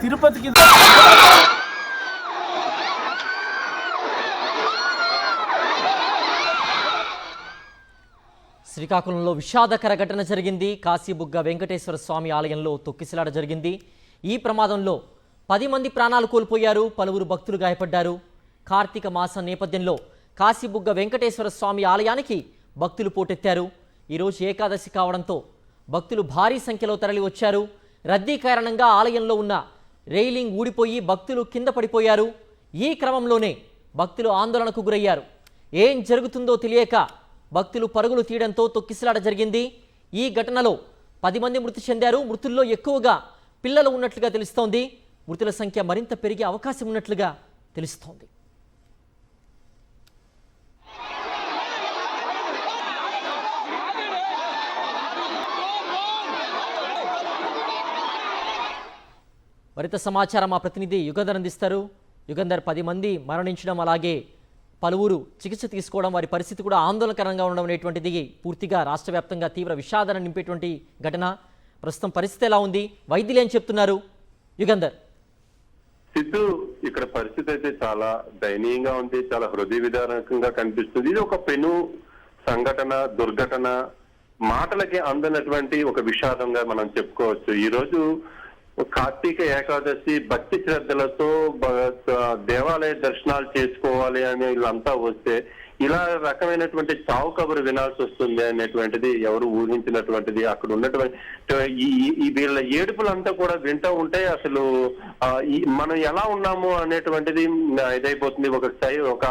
తిరుపతికి శ్రీకాకుళంలో విషాదకర ఘటన జరిగింది. కాశీబుగ్గ వెంకటేశ్వర స్వామి ఆలయంలో తొక్కిసలాట జరిగింది. ఈ ప్రమాదంలో 10 మంది ప్రాణాలు కోల్పోయారు, పలువురు భక్తులు గాయపడ్డారు. కార్తీక మాసం నేపథ్యంలో కాశీబుగ్గ వెంకటేశ్వర స్వామి ఆలయానికి భక్తులు పోటెత్తారు. ఈరోజు ఏకాదశి కావడంతో భక్తులు భారీ సంఖ్యలో తరలి వచ్చారు. రద్దీ కారణంగా ఆలయంలో ఉన్న రైలింగ్ ఊడిపోయి భక్తులు కింద పడిపోయారు. ఈ క్రమంలోనే భక్తులు ఆందోళనకు గురయ్యారు. ఏం జరుగుతుందో తెలియక భక్తులు పరుగులు తీయడంతో తొక్కిసలాట జరిగింది. ఈ ఘటనలో 10 మంది మృతి చెందారు. మృతుల్లో ఎక్కువగా పిల్లలు ఉన్నట్లుగా తెలుస్తోంది. మృతుల సంఖ్య మరింత పెరిగే అవకాశం ఉన్నట్లుగా తెలుస్తోంది. మరింత సమాచారం మా ప్రతినిధి యుగంధర్ అందిస్తారు. యుగంధర్, 10 మంది మరణించడం, అలాగే పలువురు చికిత్స తీసుకోవడం, వారి పరిస్థితి కూడా ఆందోళనకరంగా ఉండడం అనేటువంటిది పూర్తిగా రాష్ట్ర వ్యాప్తంగా తీవ్ర విషాదాన్ని నింపేటువంటి ఘటన. ప్రస్తుతం పరిస్థితి ఎలా ఉంది? వైద్యులు ఏం చెప్తున్నారు? యుగంధర్. సిద్ధు, ఇక్కడ పరిస్థితి అయితే చాలా దయనీయంగా ఉంది, చాలా హృదయ విదారకంగా కనిపిస్తుంది. ఇది ఒక పెను సంఘటన, దుర్ఘటన, మాటలకి అందనటువంటి ఒక విషాదంగా మనం చెప్పుకోవచ్చు. ఈ రోజు కార్తీక ఏకాదశి భక్తి శ్రద్ధలతో దేవాలయ దర్శనాలు చేసుకోవాలి అని వీళ్ళంతా వస్తే ఇలా రకమైనటువంటి చావు కబురు వినాల్సి వస్తుంది అనేటువంటిది ఎవరు ఊహించినటువంటిది. అక్కడ ఉన్నటువంటి వీళ్ళ ఏడుపులంతా కూడా వింటూ ఉంటే అసలు మనం ఎలా ఉన్నాము అనేటువంటిది ఇదైపోతుంది. ఒక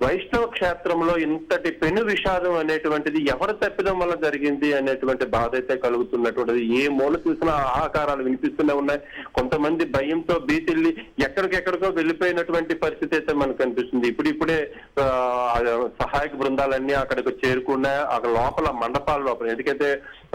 వైష్ణవ క్షేత్రంలో ఇంతటి పెను విషాదం అనేటువంటిది ఎవరు తప్పిదం వల్ల జరిగింది అనేటువంటి బాధ అయితే కలుగుతున్నటువంటిది. ఏ మూల చూసినా ఆహాకారాలు వినిపిస్తూనే ఉన్నాయి. కొంతమంది భయంతో బీతిల్లి ఎక్కడికెక్కడికో వెళ్ళిపోయినటువంటి పరిస్థితి అయితే మనకు కనిపిస్తుంది. ఇప్పుడిప్పుడే సహాయక బృందాలన్నీ అక్కడికి చేరుకున్నాయి. అక్కడ లోపల మండపాల లోపల, ఎందుకైతే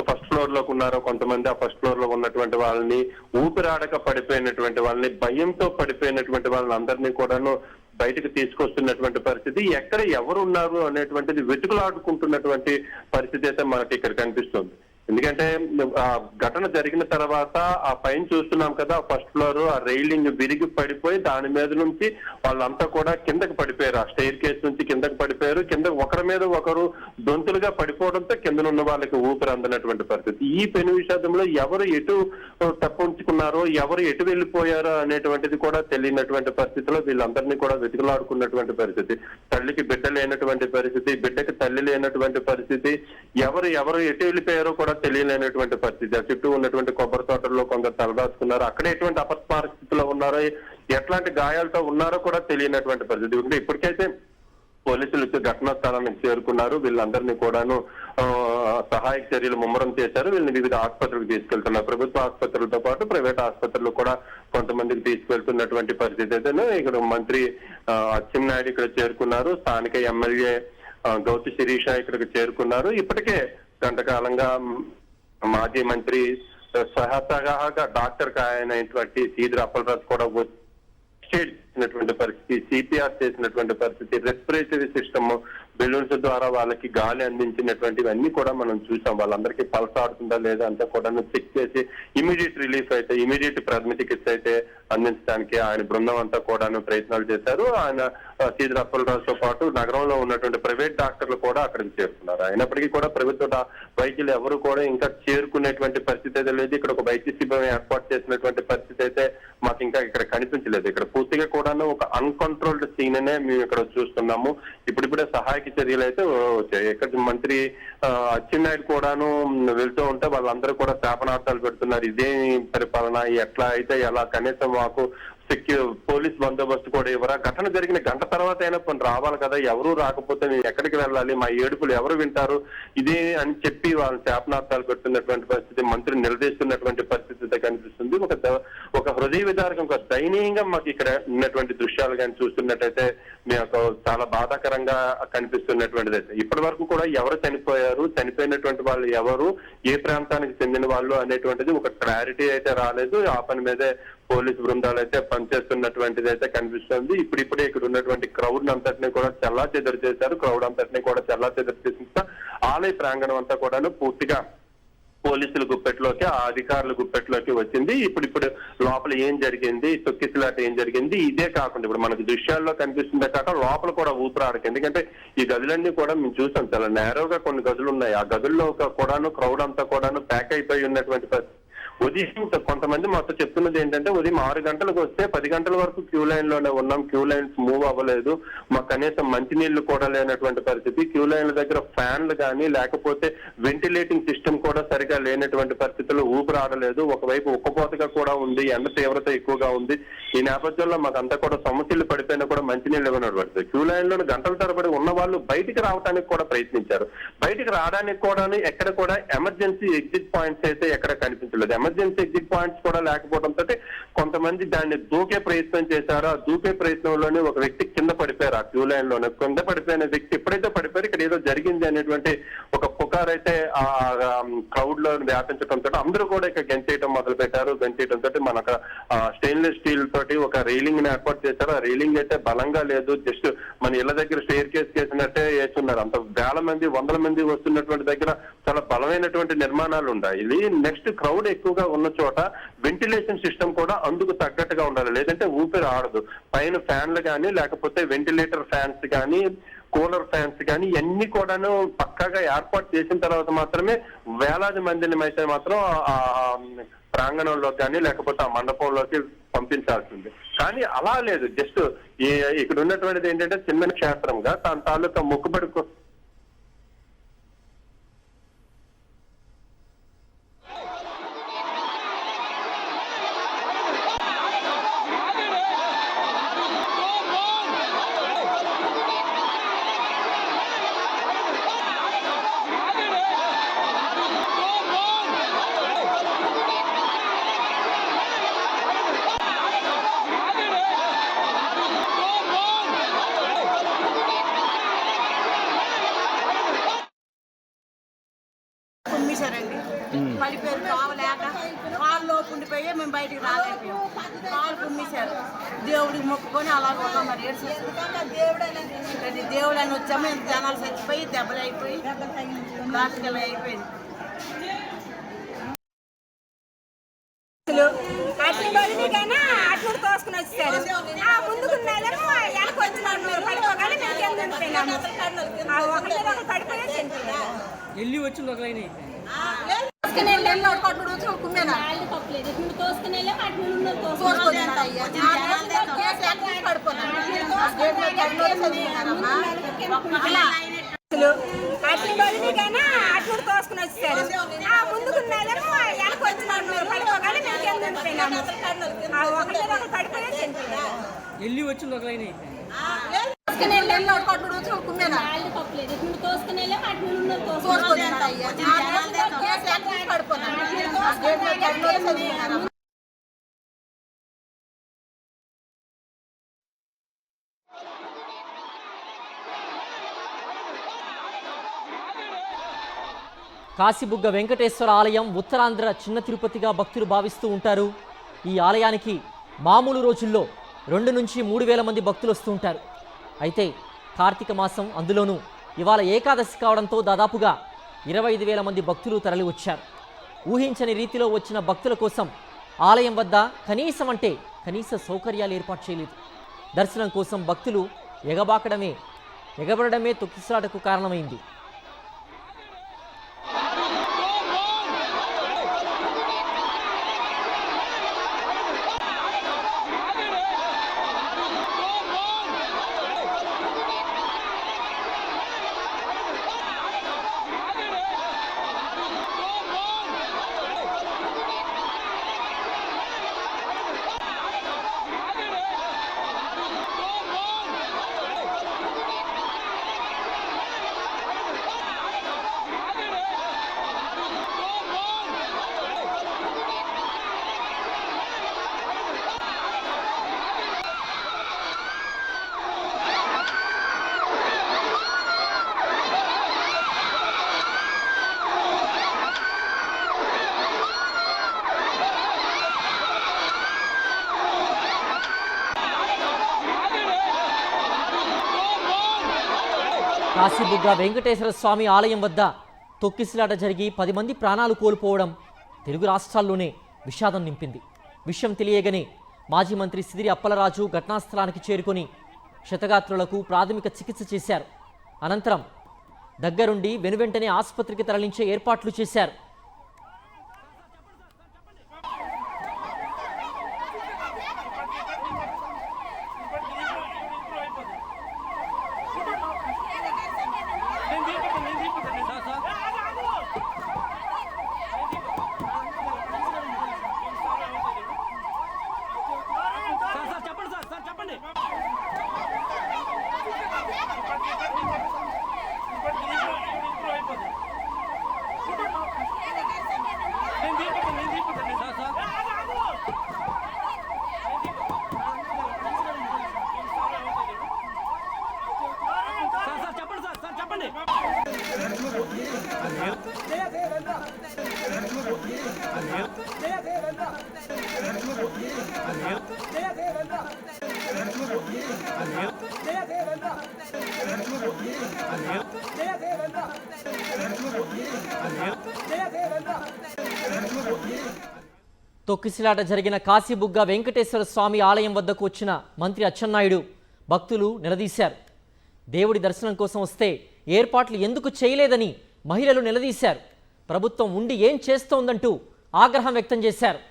ఫస్ట్ ఫ్లోర్ లోకి ఉన్నారో కొంతమంది, ఆ ఫస్ట్ ఫ్లోర్ లో ఉన్నటువంటి వాళ్ళని, ఊపిరాడక పడిపోయినటువంటి వాళ్ళని, భయంతో పడిపోయినటువంటి వాళ్ళని అందరినీ కూడాను బయటకు తీసుకొస్తున్నటువంటి పరిస్థితి. ఎక్కడ ఎవరు ఉన్నారు అనేటువంటిది వెతుకులాడుకుంటున్నటువంటి పరిస్థితి అయితే మనకి ఇక్కడ కనిపిస్తుంది. ఎందుకంటే ఆ ఘటన జరిగిన తర్వాత ఆ పైన చూస్తున్నాం కదా, ఫస్ట్ ఫ్లోర్ ఆ రైలింగ్ విరిగి పడిపోయి దాని మీద నుంచి వాళ్ళంతా కూడా కిందకి పడిపోయారు. ఆ స్టైర్ కేస్ నుంచి కిందకి పడిపోయారు. కింద ఒకరి మీద ఒకరు దొంతులుగా పడిపోవడంతో కిందనున్న వాళ్ళకి ఊపిరి అందనటువంటి పరిస్థితి. ఈ పెను విషాదంలో ఎవరు ఎటు తప్పించుకున్నారో, ఎవరు ఎటు వెళ్ళిపోయారో అనేటువంటిది కూడా తెలియనటువంటి పరిస్థితిలో వీళ్ళందరినీ కూడా వెతుకులాడుకున్నటువంటి పరిస్థితి. తల్లికి బిడ్డ లేనటువంటి పరిస్థితి, బిడ్డకి తల్లి లేనటువంటి పరిస్థితి, ఎవరు ఎటు వెళ్ళిపోయారో కూడా తెలియలేనటువంటి పరిస్థితి. ఆ చుట్టూ ఉన్నటువంటి కొబ్బరి తోటల్లో కొందరు తలదాచుకున్నారు. అక్కడ ఎటువంటి అపస్మారస్థితిలో ఉన్నారో, ఎట్లాంటి గాయాలతో ఉన్నారో కూడా తెలియనటువంటి పరిస్థితి. ఇప్పటికైతే పోలీసులు ఘటనా స్థలానికి చేరుకున్నారు. వీళ్ళందరినీ కూడాను సహాయక చర్యలు ముమ్మరం చేశారు. వీళ్ళని వివిధ ఆసుపత్రులకు తీసుకెళ్తున్నారు. ప్రభుత్వ ఆసుపత్రులతో పాటు ప్రైవేట్ ఆసుపత్రులు కూడా కొంతమందికి తీసుకెళ్తున్నటువంటి పరిస్థితి అయితే. ఇక్కడ మంత్రి అచ్చెన్నాయుడు ఇక్కడ చేరుకున్నారు. స్థానిక ఎమ్మెల్యే గౌతి శిరీష ఇక్కడికి చేరుకున్నారు. ఇప్పటికే గంటకాలంగా మాజీ మంత్రి సహాయతగా డాక్టర్ అయినటువంటి సీదిరి అప్పలరాజు కూడా చేసినటువంటి పరిస్థితి, సిపిఆర్ చేసినటువంటి పరిస్థితి, రెస్పిరేటరీ సిస్టమ్ బెలూన్స్ ద్వారా వాళ్ళకి గాలి అందించినటువంటివన్నీ కూడా మనం చూసాం. వాళ్ళందరికీ పల్స్ ఆడుతుందా లేదా అంతా కూడా చెక్ చేసి ఇమీడియట్ రిలీఫ్ అయితే, ఇమీడియట్ ప్రాథమిక చికిత్స అయితే అందించడానికి ఆయన బృందం అంతా కూడా ప్రయత్నాలు చేశారు. ఆయన సీదిరి అప్పలరాజుతో పాటు నగరంలో ఉన్నటువంటి ప్రైవేట్ డాక్టర్లు కూడా అక్కడికి చేరుకున్నారు. అయినప్పటికీ కూడా ప్రభుత్వ వైద్యులు ఎవరు కూడా ఇంకా చేరుకునేటువంటి పరిస్థితి అయితే లేదు. ఇక్కడ ఒక వైద్య శిబిరం ఏర్పాటు చేసినటువంటి పరిస్థితి అయితే మాకు ఇంకా ఇక్కడ కనిపించలేదు. ఇక్కడ పూర్తిగా కూడాను ఒక అన్కంట్రోల్డ్ సీన్ అనే మేము ఇక్కడ చూస్తున్నాము. ఇప్పుడిప్పుడే సహాయక చర్యలు అయితే వచ్చాయి. ఇక్కడ మంత్రి అచ్చెన్నాయుడు కూడాను వెళ్తూ ఉంటే వాళ్ళందరూ కూడా శాపనార్థాలు పెడుతున్నారు. ఇదే పరిపాలన, ఎట్లా అయితే ఎలా, కనీసం మాకు పోలీస్ బందోబస్తు కూడా ఇవ్వరా, ఘటన జరిగిన గంట తర్వాత అయినా కొన్ని రావాలి కదా, ఎవరు రాకపోతే మేము ఎక్కడికి వెళ్ళాలి, మా ఏడుపులు ఎవరు వింటారు, ఇదే అని చెప్పి వాళ్ళని శాపనార్థాలు పెడుతున్నటువంటి పరిస్థితి, మంత్రి నిలదీస్తున్నటువంటి పరిస్థితి కనిపిస్తుంది. ఒక హృదయ విదారకం, ఒక దయనీయంగా మాకు ఇక్కడ ఉన్నటువంటి దృశ్యాలు కానీ చూస్తున్నట్టయితే మీకు చాలా బాధాకరంగా కనిపిస్తున్నటువంటిది అయితే. ఇప్పటి వరకు కూడా ఎవరు చనిపోయారు, చనిపోయినటువంటి వాళ్ళు ఎవరు, ఏ ప్రాంతానికి చెందిన వాళ్ళు అనేటువంటిది ఒక క్లారిటీ అయితే రాలేదు. ఆ పని మీదే పోలీసు బృందాలు అయితే పనిచేస్తున్నటువంటిది అయితే కనిపిస్తుంది. ఇప్పుడిప్పుడే ఇక్కడ ఉన్నటువంటి క్రౌడ్ అంతటినీ కూడా చెల్లాచెదరు చేశారు. క్రౌడ్ అంతటినీ కూడా చెల్లాచెదరు చేసిన ఆలయ ప్రాంగణం అంతా కూడాను పూర్తిగా పోలీసుల గుప్పెట్లోకి, ఆ అధికారుల గుప్పెట్లోకి వచ్చింది. ఇప్పుడు లోపల ఏం జరిగింది, తొక్కిసలాట ఏం జరిగింది, ఇదే కాకుండా ఇప్పుడు మనకు దృశ్యాల్లో కనిపిస్తుందే కాక లోపల కూడా ఊపిరాడక. ఎందుకంటే ఈ గదులన్నీ కూడా మేము చూసాం, చాలా నేరోగా కొన్ని గదులు ఉన్నాయి. ఆ గదుల్లో కూడాను క్రౌడ్ అంతా కూడాను ప్యాక్ అయిపోయి ఉన్నటువంటి పరిస్థితి. ఉదయం కొంతమంది మాతో చెప్తున్నది ఏంటంటే, ఉదయం 6 గంటలకు వస్తే 10 గంటల వరకు క్యూ లైన్ లోనే ఉన్నాం, క్యూ లైన్స్ మూవ్ అవ్వలేదు, మాకు కనీసం మంచినీళ్లు కూడా లేనటువంటి పరిస్థితి, క్యూ లైన్ల దగ్గర ఫ్యాన్లు కానీ లేకపోతే వెంటిలేటింగ్ సిస్టమ్ కూడా సరిగా లేనటువంటి పరిస్థితుల్లో ఊపిరాడలేదు. ఒకవైపు ఉక్కపోతగా కూడా ఉంది, ఎండ తీవ్రత ఎక్కువగా ఉంది. ఈ నేపథ్యంలో మాకంతా కూడా సమస్యలు పడిపోయినా కూడా మంచినీళ్ళు ఇవ్వనట్టు పడుతుంది. క్యూ లైన్ లో గంటల తరబడి ఉన్న వాళ్ళు బయటికి రావడానికి కూడా ప్రయత్నించారు. బయటికి రావడానికి కూడా ఎక్కడ కూడా ఎమర్జెన్సీ ఎగ్జిట్ పాయింట్స్ అయితే ఎక్కడ కనిపించలేదు. ఎమర్జెన్సీ ఎగ్జిట్ పాయింట్స్ కూడా లేకపోవడంతో కొంతమంది దాన్ని దూకే ప్రయత్నం చేశారు. ఆ దూకే ప్రయత్నంలోనే ఒక వ్యక్తి కింద పడిపోయారు. ఆ క్యూ లైన్ లోనే కింద పడిపోయిన వ్యక్తి ఎప్పుడైతే పడిపోయారు, ఇక్కడ ఏదో జరిగింది అనేటువంటి ఒక పుకార్ అయితే ఆ క్రౌడ్ లో వ్యాపించడంతో అందరూ కూడా ఇక్కడ గెంతేయడం మొదలు పెట్టారు. గెంతేయడంతో మనకు స్టెయిన్లెస్ స్టీల్ తోటి ఒక రైలింగ్ ని ఏర్పాటు చేశారు. ఆ రైలింగ్ అయితే బలంగా లేదు, జస్ట్ మన ఇళ్ల దగ్గర స్టేర్ కేస్ చేసినట్టే వేస్తున్నారు. అంత వేల మంది, వందల మంది వస్తున్నటువంటి దగ్గర చాలా బలమైనటువంటి నిర్మాణాలు ఉన్నాయి. ఇది నెక్స్ట్ క్రౌడ్ ఎక్కువగా ఉన్న చోట వెంటిలేషన్ సిస్టమ్ కూడా అందుకు తగ్గట్టుగా ఉండాలి, లేదంటే ఊపిరి ఆడదు. పైన ఫ్యాన్లు కానీ లేకపోతే వెంటిలేటర్ ఫ్యాన్స్ కానీ కూలర్ ఫ్యాన్స్ కానీ ఇవన్నీ కూడాను పక్కాగా ఏర్పాటు చేసిన తర్వాత మాత్రమే వేలాది మందిని అయితే మాత్రం ఆ ప్రాంగణంలోకి కానీ లేకపోతే ఆ మండపంలోకి పంపించాల్సింది. కానీ అలా లేదు, జస్ట్ ఇక్కడ ఉన్నటువంటిది ఏంటంటే చిన్న క్షేత్రంగా తన తాలూకా మొక్కుబడి కుమ్మిసారండి. పడిపోయారు కావలేక, కాళ్ళు ఉండిపోయి మేము బయటికి రాలేకపోయాం. కాళ్ళు కుమ్మిసారు. దేవుడికి మొక్కుకొని అలా ఒక మరి దేవుడు అని వచ్చాము. జనాలు చచ్చిపోయి దెబ్బలు అయిపోయి హాస్పిటల్ అయిపోయింది. అట్లు తోసుకుని వచ్చారు. ముందుకున్నారేమో వెనక వచ్చిన పడిపోగానే మేము కింద ఉండిపోయినాము. ఒకరి మీద ఒకరు పడిపోయి వెళ్ళి వచ్చింది ఒక లైన్ అట్లు తోసుకుని వచ్చారు. ముందుకున్నారేమో వెనక వచ్చిన పడిపోగానే మేము కింద ఉండిపోయినాము. ఒకరి మీద ఒకరు పడిపోయి వెళ్ళి వచ్చింది ఒక లైన్ కాశీబుగ్గ వెంకటేశ్వర ఆలయం ఉత్తరాంధ్ర చిన్న తిరుపతిగా భక్తులు భావిస్తూ ఉంటారు. ఈ ఆలయానికి మామూలు రోజుల్లో 2 నుంచి 3 వేల మంది భక్తులు వస్తూ ఉంటారు. అయితే కార్తీక మాసం, అందులోనూ ఇవాళ ఏకాదశి కావడంతో దాదాపుగా 25,000 మంది భక్తులు తరలి వచ్చారు. ఊహించని రీతిలో వచ్చిన భక్తుల కోసం ఆలయం వద్ద కనీస సౌకర్యాలు ఏర్పాటు చేయలేదు. దర్శనం కోసం భక్తులు ఎగబడమే తొక్కిసలాటకు కారణమైంది. కాశీబుగ్గ వెంకటేశ్వర స్వామి ఆలయం వద్ద తొక్కిసలాట జరిగి 10 మంది ప్రాణాలు కోల్పోవడం తెలుగు రాష్ట్రాల్లోనే విషాదం నింపింది. విషయం తెలియగానే మాజీ మంత్రి సిదిరి అప్పలరాజు ఘటనా స్థలానికి చేరుకొని క్షతగాత్రులకు ప్రాథమిక చికిత్స చేశారు. అనంతరం దగ్గరుండి వెనువెంటనే ఆసుపత్రికి తరలించే ఏర్పాట్లు చేశారు. తొక్కిసలాట జరిగిన కాశీబుగ్గ వెంకటేశ్వర స్వామి ఆలయం వద్దకు వచ్చిన మంత్రి అచ్చెన్నాయుడు భక్తులు నిలదీశారు. దేవుడి దర్శనం కోసం వస్తే ఏర్పాట్లు ఎందుకు చేయలేదని మహిళలు నిలదీశారు. ప్రభుత్వం ఉండి ఏం చేస్తోందంటూ ఆగ్రహం వ్యక్తం చేశారు.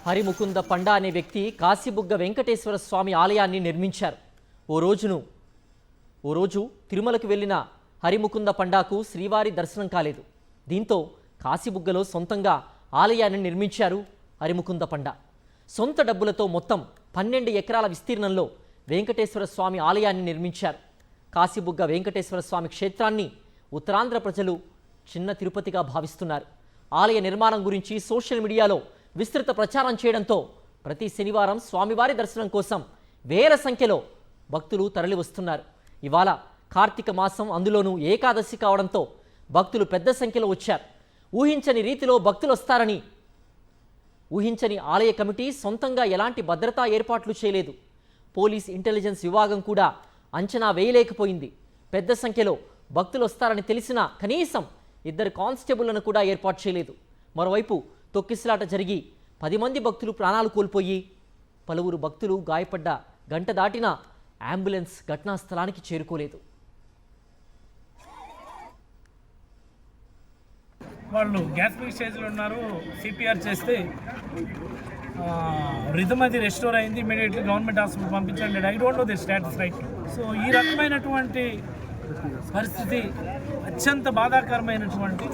హరిముకుంద పండా అనే వ్యక్తి కాశీబుగ్గ వెంకటేశ్వర స్వామి ఆలయాన్ని నిర్మించారు. ఓ రోజు తిరుమలకు వెళ్లిన హరిముకుంద పండాకు శ్రీవారి దర్శనం కాలేదు. దీంతో కాశీబుగ్గలో సొంతంగా ఆలయాన్ని నిర్మించారు హరిముకుంద పండా. సొంత డబ్బులతో మొత్తం 12 ఎకరాల విస్తీర్ణంలో వెంకటేశ్వర స్వామి ఆలయాన్ని నిర్మించారు. కాశీబుగ్గ వెంకటేశ్వర స్వామి క్షేత్రాన్ని ఉత్తరాంధ్ర ప్రజలు చిన్న తిరుపతిగా భావిస్తున్నారు. ఆలయ నిర్మాణం గురించి సోషల్ మీడియాలో విస్తృత ప్రచారం చేయడంతో ప్రతి శనివారం స్వామివారి దర్శనం కోసం వేల సంఖ్యలో భక్తులు తరలి వస్తున్నారు. ఇవాళ కార్తీక మాసం, అందులోనూ ఏకాదశి కావడంతో భక్తులు పెద్ద సంఖ్యలో వచ్చారు. ఊహించని రీతిలో భక్తులు వస్తారని ఊహించని ఆలయ కమిటీ సొంతంగా ఎలాంటి భద్రతా ఏర్పాట్లు చేయలేదు. పోలీస్ ఇంటెలిజెన్స్ విభాగం కూడా అంచనా వేయలేకపోయింది. పెద్ద సంఖ్యలో భక్తులు వస్తారని తెలిసినా కనీసం 2 కానిస్టేబుళ్లను కూడా ఏర్పాటు చేయలేదు. మరోవైపు తొక్కిసలాట జరిగి 10 మంది భక్తులు ప్రాణాలు కోల్పోయి పలువురు భక్తులు గాయపడ్డ గంట దాటినా అంబులెన్స్ ఘటనా స్థలానికి చేరుకోలేదు. వాళ్ళు గ్యాస్ స్టేజ్లో ఉన్నారు. సిపిఆర్ చేస్తే రిథమ్ అది రెస్టోర్ అయింది. ఇమీడియట్లీ గవర్నమెంట్ హాస్పిటల్ పంపించండి. I don't know the status right. So ఈ రకమైనటువంటి పరిస్థితి అత్యంత బాధాకరమైనటువంటి,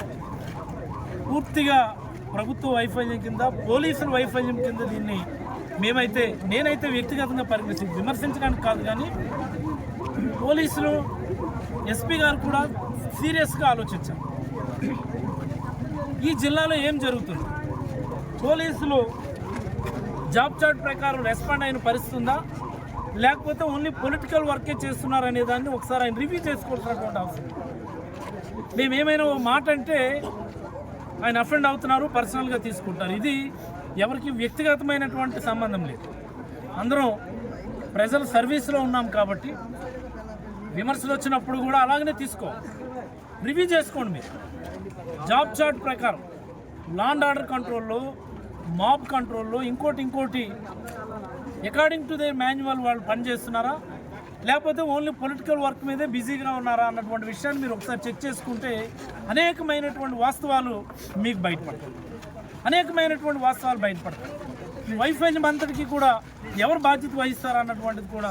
పూర్తిగా ప్రభుత్వ వైఫల్యం కింద, పోలీసుల వైఫల్యం కింద దీన్ని నేనైతే వ్యక్తిగతంగా విమర్శించడానికి కాదు, కానీ పోలీసులు, ఎస్పీ గారు కూడా సీరియస్గా ఆలోచించారు. ఈ జిల్లాలో ఏం జరుగుతుంది, పోలీసులు జాబ్ చార్ట్ ప్రకారం రెస్పాండ్ అయిన పరిస్థితి ఉందా, లేకపోతే ఓన్లీ పొలిటికల్ వర్కే చేస్తున్నారనే దాన్ని ఒకసారి ఆయన రివ్యూ చేసుకోవాల్సినటువంటి అవసరం. మేమేమైనా ఓ మాట అంటే ఆయన అఫెండ్ అవుతున్నారు, పర్సనల్గా తీసుకుంటారు. ఇది ఎవరికి వ్యక్తిగతమైనటువంటి సంబంధం లేదు. అందరం ప్రజల సర్వీస్లో ఉన్నాం కాబట్టి విమర్శలు వచ్చినప్పుడు కూడా అలాగనే తీసుకోవాలి. రివ్యూ చేసుకోండి. మీరు జాబ్ చార్ట్ ప్రకారం లా అండ్ ఆర్డర్ కంట్రోల్లో, మాబ్ కంట్రోల్లో, ఇంకోటి అకార్డింగ్ టు ద మాన్యువల్ వాళ్ళు పనిచేస్తున్నారా, లేకపోతే ఓన్లీ పొలిటికల్ వర్క్ మీదే బిజీగా ఉన్నారా అన్నటువంటి విషయాన్ని మీరు ఒకసారి చెక్ చేసుకుంటే అనేకమైనటువంటి వాస్తవాలు మీకు బయటపడతాయి. ఈ వైఫల్యం అంతటికీ కూడా ఎవరు బాధ్యత వహిస్తారా అన్నటువంటిది కూడా